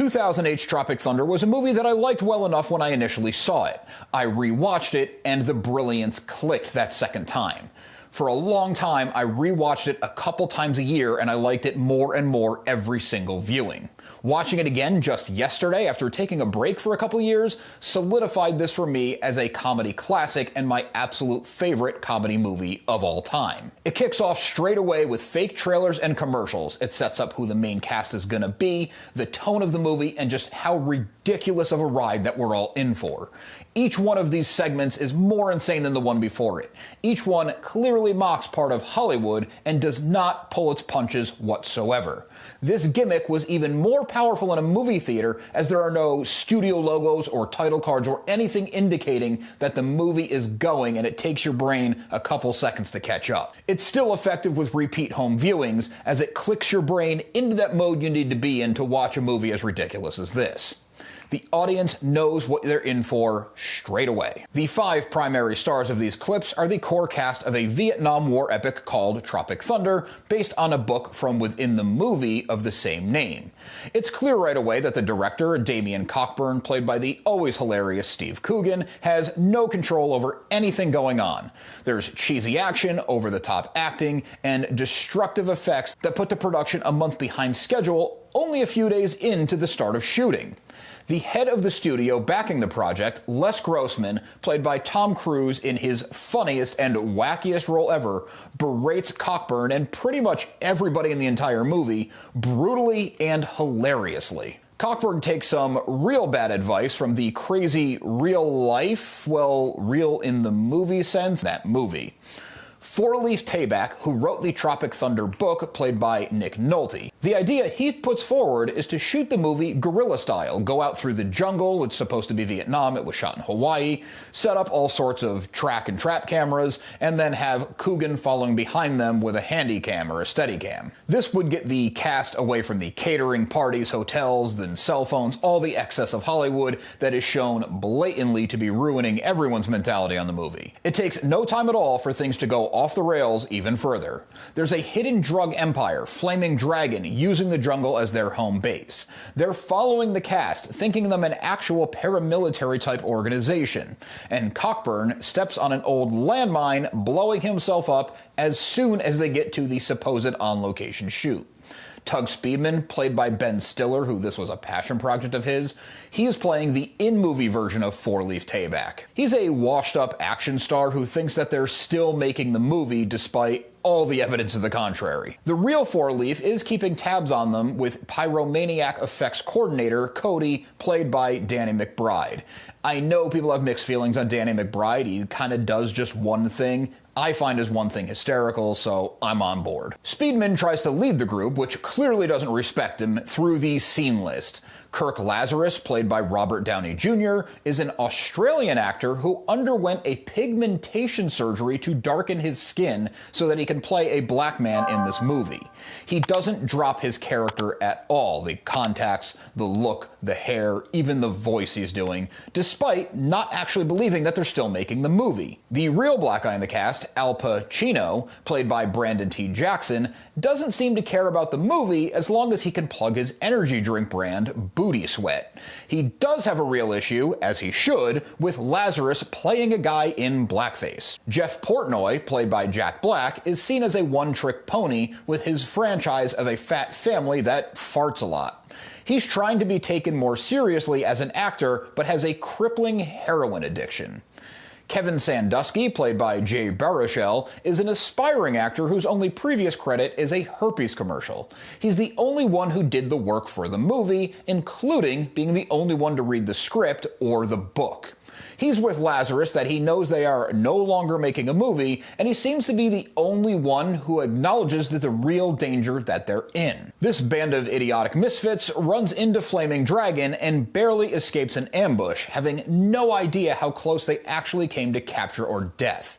2008's Tropic Thunder was a movie that I liked well enough when I initially saw it. I rewatched it, and the brilliance clicked that second time. For a long time, I rewatched it a couple times a year, and I liked it more and more every single viewing. Watching it again just yesterday after taking a break for a couple years solidified this for me as a comedy classic and my absolute favorite comedy movie of all time. It kicks off straight away with fake trailers and commercials. It sets up who the main cast is gonna be, the tone of the movie, and just how ridiculous of a ride that we're all in for. Each one of these segments is more insane than the one before it. Each one clearly mocks part of Hollywood and does not pull its punches whatsoever. This gimmick was even more powerful in a movie theater as there are no studio logos or title cards or anything indicating that the movie is going, and it takes your brain a couple seconds to catch up. It's still effective with repeat home viewings as it clicks your brain into that mode you need to be in to watch a movie as ridiculous as this. The audience knows what they're in for straight away. The 5 primary stars of these clips are the core cast of a Vietnam War epic called Tropic Thunder, based on a book from within the movie of the same name. It's clear right away that the director, Damien Cockburn, played by the always hilarious Steve Coogan, has no control over anything going on. There's cheesy action, over-the-top acting, and destructive effects that put the production a month behind schedule only a few days into the start of shooting. The head of the studio backing the project, Les Grossman, played by Tom Cruise in his funniest and wackiest role ever, berates Cockburn and pretty much everybody in the entire movie brutally and hilariously. Cockburn takes some real bad advice from the crazy real life, well, real in the movie sense, that movie. Four-Leaf Tayback, who wrote the Tropic Thunder book, played by Nick Nolte. The idea he puts forward is to shoot the movie guerrilla style, go out through the jungle, it's supposed to be Vietnam, it was shot in Hawaii, set up all sorts of track and trap cameras, and then have Coogan following behind them with a handy cam or a steady cam. This would get the cast away from the catering, parties, hotels, then cell phones, all the excess of Hollywood that is shown blatantly to be ruining everyone's mentality on the movie. It takes no time at all for things to go off the rails even further. There's a hidden drug empire, Flaming Dragon, using the jungle as their home base. They're following the cast, thinking them an actual paramilitary type organization. And Cockburn steps on an old landmine, blowing himself up as soon as they get to the supposed on-location shoot. Tug Speedman, played by Ben Stiller, who this was a passion project of his, he is playing the in-movie version of Four-Leaf Tayback. He's a washed-up action star who thinks that they're still making the movie despite all the evidence to the contrary. The real Four-Leaf is keeping tabs on them with pyromaniac effects coordinator Cody, played by Danny McBride. I know people have mixed feelings on Danny McBride. He kind of does just one thing. I find his one thing hysterical, so I'm on board. Speedman tries to lead the group, which clearly doesn't respect him, through the scene list. Kirk Lazarus, played by Robert Downey Jr., is an Australian actor who underwent a pigmentation surgery to darken his skin so that he can play a black man in this movie. He doesn't drop his character at all, the contacts, the look, the hair, even the voice he's doing, despite not actually believing that they're still making the movie. The real black guy in the cast, Al Pacino, played by Brandon T. Jackson, doesn't seem to care about the movie as long as he can plug his energy drink brand, Booty Sweat. He does have a real issue, as he should, with Lazarus playing a guy in blackface. Jeff Portnoy, played by Jack Black, is seen as a one-trick pony with his franchise of a fat family that farts a lot. He's trying to be taken more seriously as an actor, but has a crippling heroin addiction. Kevin Sandusky, played by Jay Baruchel, is an aspiring actor whose only previous credit is a herpes commercial. He's the only one who did the work for the movie, including being the only one to read the script or the book. He's with Lazarus that he knows they are no longer making a movie, and he seems to be the only one who acknowledges the real danger that they're in. This band of idiotic misfits runs into Flaming Dragon and barely escapes an ambush, having no idea how close they actually came to capture or death.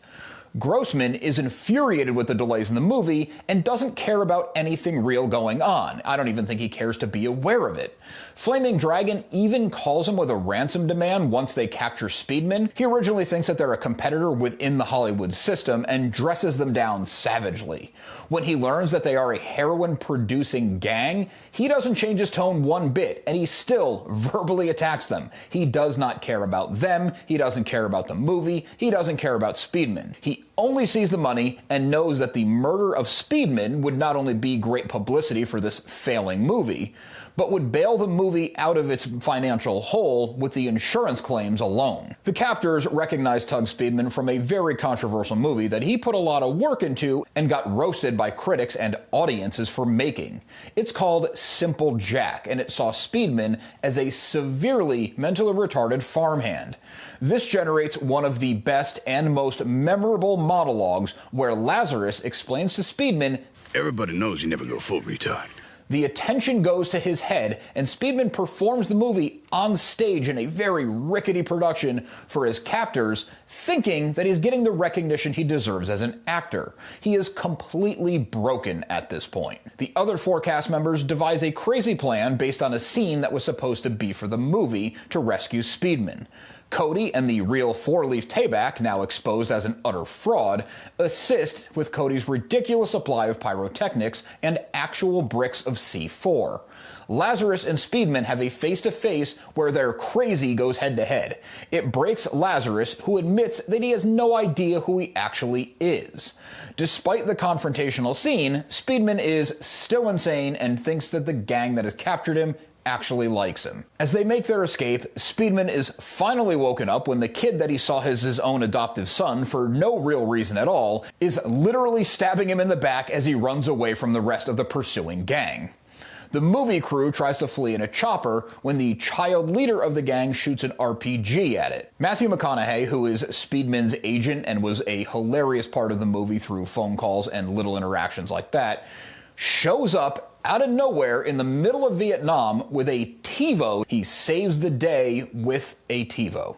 Grossman is infuriated with the delays in the movie and doesn't care about anything real going on. I don't even think he cares to be aware of it. Flaming Dragon even calls him with a ransom demand once they capture Speedman. He originally thinks that they're a competitor within the Hollywood system and dresses them down savagely. When he learns that they are a heroin-producing gang, he doesn't change his tone one bit, and he still verbally attacks them. He does not care about them, he doesn't care about the movie, he doesn't care about Speedman. He only sees the money and knows that the murder of Speedman would not only be great publicity for this failing movie, but would bail the movie out of its financial hole with the insurance claims alone. The captors recognized Tug Speedman from a very controversial movie that he put a lot of work into and got roasted by critics and audiences for making. It's called Simple Jack, and it saw Speedman as a severely mentally retarded farmhand. This generates one of the best and most memorable monologues where Lazarus explains to Speedman, "Everybody knows you never go full retard." The attention goes to his head, and Speedman performs the movie on stage in a very rickety production for his captors, thinking that he's getting the recognition he deserves as an actor. He is completely broken at this point. The other four cast members devise a crazy plan based on a scene that was supposed to be for the movie to rescue Speedman. Cody and the real four-leaf Tabak, now exposed as an utter fraud, assist with Cody's ridiculous supply of pyrotechnics and actual bricks of C4. Lazarus and Speedman have a face-to-face where their crazy goes head-to-head. It breaks Lazarus, who admits that he has no idea who he actually is. Despite the confrontational scene, Speedman is still insane and thinks that the gang that has captured him actually likes him. As they make their escape, Speedman is finally woken up when the kid that he saw as his own adoptive son for no real reason at all is literally stabbing him in the back as he runs away from the rest of the pursuing gang. The movie crew tries to flee in a chopper when the child leader of the gang shoots an RPG at it. Matthew McConaughey, who is Speedman's agent and was a hilarious part of the movie through phone calls and little interactions like that, shows up out of nowhere in the middle of Vietnam with a TiVo. He saves the day with a TiVo.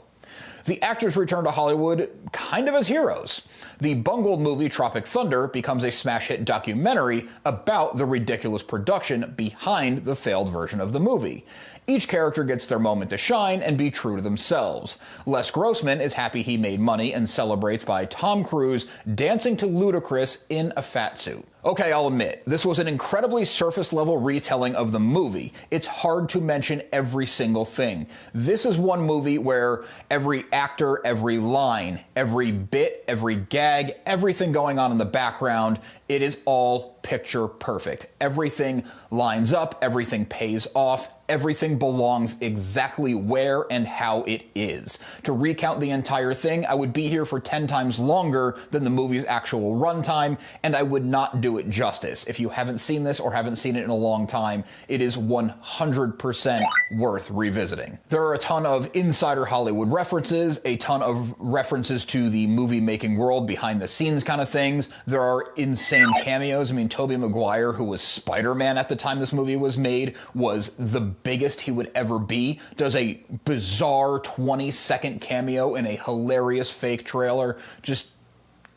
The actors return to Hollywood kind of as heroes. The bungled movie Tropic Thunder becomes a smash hit documentary about the ridiculous production behind the failed version of the movie. Each character gets their moment to shine and be true to themselves. Les Grossman is happy he made money and celebrates by Tom Cruise dancing to Ludacris in a fat suit. Okay, I'll admit, this was an incredibly surface-level retelling of the movie. It's hard to mention every single thing. This is one movie where every actor, every line, every bit, every gag, everything going on in the background, it is all picture perfect. Everything lines up, everything pays off, everything belongs exactly where and how it is. To recount the entire thing, I would be here for 10 times longer than the movie's actual runtime, and I would not do it justice. If you haven't seen this or haven't seen it in a long time, it is 100% worth revisiting. There are a ton of insider Hollywood references, a ton of references to the movie-making world, behind-the-scenes kind of things. There are insane cameos. I mean, Tobey Maguire, who was Spider-Man at the time this movie was made, was the biggest he would ever be, does a bizarre 20-second cameo in a hilarious fake trailer. Just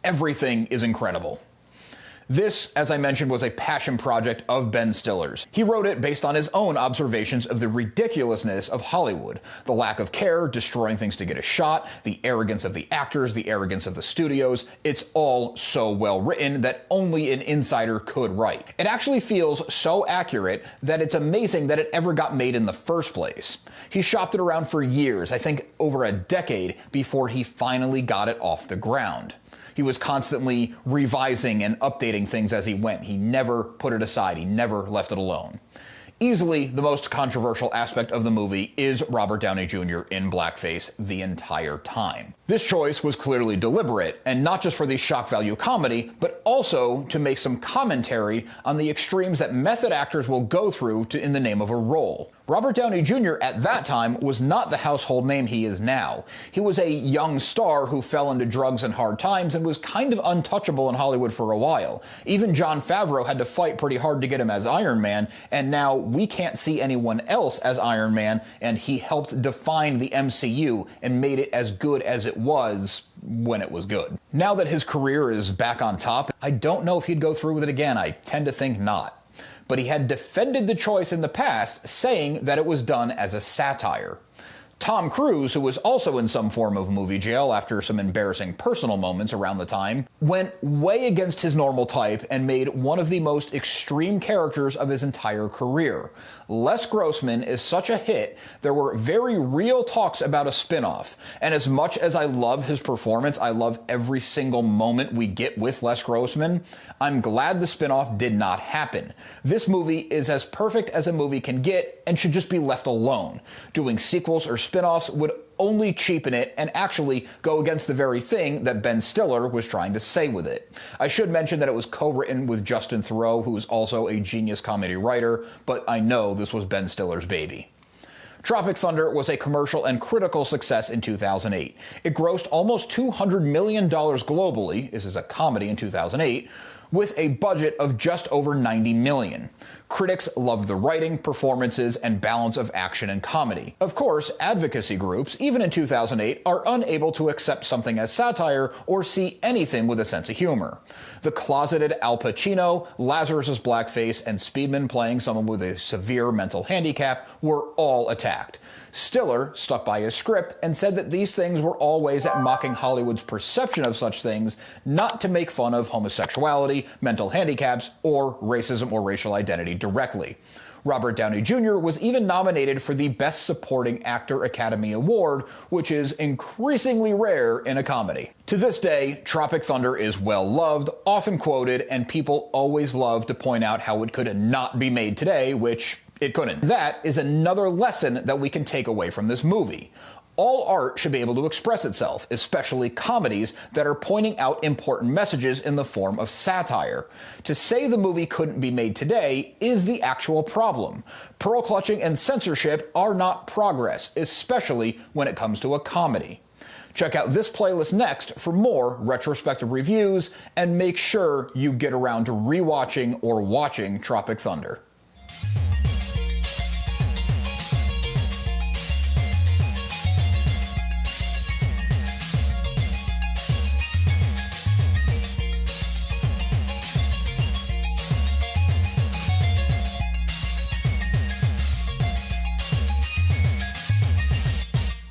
everything is incredible. This, as I mentioned, was a passion project of Ben Stiller's. He wrote it based on his own observations of the ridiculousness of Hollywood, the lack of care, destroying things to get a shot, the arrogance of the actors, the arrogance of the studios. It's all so well written that only an insider could write. It actually feels so accurate that it's amazing that it ever got made in the first place. He shopped it around for years, I think over a decade, before he finally got it off the ground. He was constantly revising and updating things as he went. He never put it aside. He never left it alone. Easily the most controversial aspect of the movie is Robert Downey Jr. in blackface the entire time. This choice was clearly deliberate, and not just for the shock value comedy, but also to make some commentary on the extremes that method actors will go through in the name of a role. Robert Downey Jr. at that time was not the household name he is now. He was a young star who fell into drugs and hard times and was kind of untouchable in Hollywood for a while. Even Jon Favreau had to fight pretty hard to get him as Iron Man, and now we can't see anyone else as Iron Man, and he helped define the MCU and made it as good as it was when it was good. Now that his career is back on top, I don't know if he'd go through with it again. I tend to think not. But he had defended the choice in the past, saying that it was done as a satire. Tom Cruise, who was also in some form of movie jail after some embarrassing personal moments around the time, went way against his normal type and made one of the most extreme characters of his entire career. Les Grossman is such a hit, there were very real talks about a spin-off. And as much as I love his performance, I love every single moment we get with Les Grossman, I'm glad the spin-off did not happen. This movie is as perfect as a movie can get and should just be left alone. Doing sequels or spin-offs would only cheapen it and actually go against the very thing that Ben Stiller was trying to say with it. I should mention that it was co-written with Justin Theroux, who is also a genius comedy writer, but I know this was Ben Stiller's baby. Tropic Thunder was a commercial and critical success in 2008. It grossed almost $200 million globally, this is a comedy in 2008, with a budget of just over $90 million. Critics loved the writing, performances, and balance of action and comedy. Of course, advocacy groups, even in 2008, are unable to accept something as satire or see anything with a sense of humor. The closeted Al Pacino, Lazarus's blackface, and Speedman playing someone with a severe mental handicap were all attacked. Stiller stuck by his script and said that these things were all ways at mocking Hollywood's perception of such things, not to make fun of homosexuality, mental handicaps, or racism or racial identity directly. Robert Downey Jr. was even nominated for the Best Supporting Actor Academy Award, which is increasingly rare in a comedy. To this day, Tropic Thunder is well loved, often quoted, and people always love to point out how it could not be made today, which it couldn't. That is another lesson that we can take away from this movie. All art should be able to express itself, especially comedies that are pointing out important messages in the form of satire. To say the movie couldn't be made today is the actual problem. Pearl clutching and censorship are not progress, especially when it comes to a comedy. Check out this playlist next for more retrospective reviews, and make sure you get around to rewatching or watching Tropic Thunder.